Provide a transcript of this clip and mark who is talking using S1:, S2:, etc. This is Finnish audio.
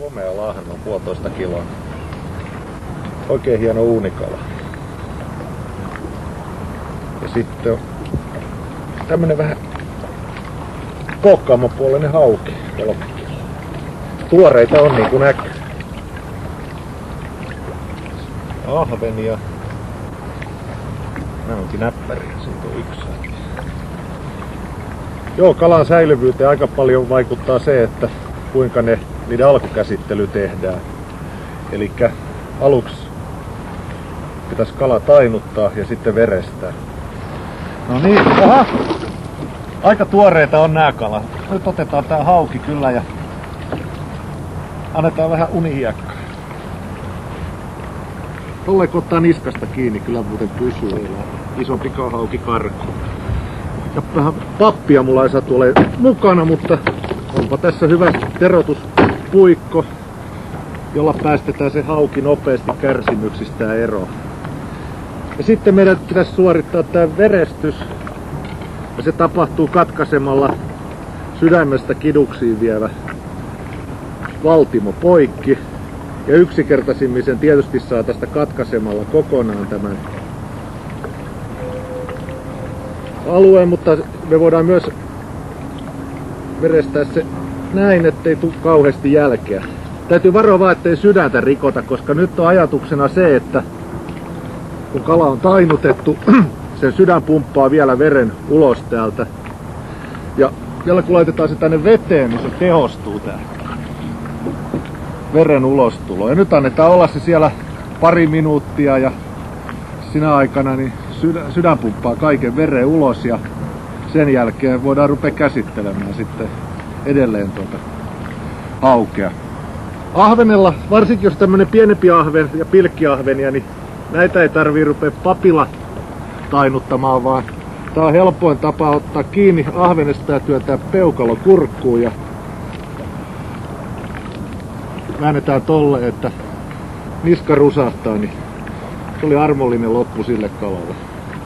S1: Komea lahna, 1,5 kiloa. Oikein hieno uunikala. Ja sitten on tämmönen vähän kookkaamapuolinen hauki. Tuoreita on niin kuin näkyy. Ahvenia. Nämä onkin näppäriä, siitä on yksi. Joo, kalan säilyvyyteen aika paljon vaikuttaa se, että kuinka niiden alkukäsittely tehdään. Elikkä aluksi pitäisi kala tainuttaa ja sitten verestää. No niin, aha! Aika tuoreita on nää kalat. Nyt otetaan tää hauki kyllä ja annetaan vähän unihiekkaa. Tolle kun ottaa niskasta kiinni, kyllä muuten pysyy. Isompi hauki karkuun. Ja vähän pappia mulla ei saa tule mukana, mutta onpa tässä hyvä terotuspuikko, jolla päästetään se hauki nopeasti kärsimyksistä eroon. Ja sitten meidän pitäisi suorittaa tämä verestys. Ja se tapahtuu katkaisemalla sydämestä kiduksiin vievä valtimo poikki. Ja yksinkertaisimmin sen tietysti saa tästä katkaisemalla kokonaan tämän alueen, mutta me voidaan myös verestää se näin, ettei tule kauheasti jälkeä. Täytyy varoa vaan, ettei sydäntä rikota, koska nyt on ajatuksena se, että kun kala on tainutettu, sen sydän pumppaa vielä veren ulos täältä. Ja vielä kun laitetaan se tänne veteen, niin se tehostuu tää veren ulostulo. Ja nyt annetaan olla se siellä pari minuuttia ja sinä aikana niin sydän pumppaa kaiken veren ulos ja sen jälkeen voidaan rupea käsittelemään sitten edelleen tuota haukea. Ahvenella, varsinkin jos tämmönen pienempi ahven ja pilkkiahvenia, niin näitä ei tarvii rupea papilla tainuttamaan, vaan tää on helpoin tapa ottaa kiinni ahvenesta ja työntää peukalo kurkkuun ja väännetään tolle, että niska rusahtaa, niin se oli armollinen loppu sille kalalle.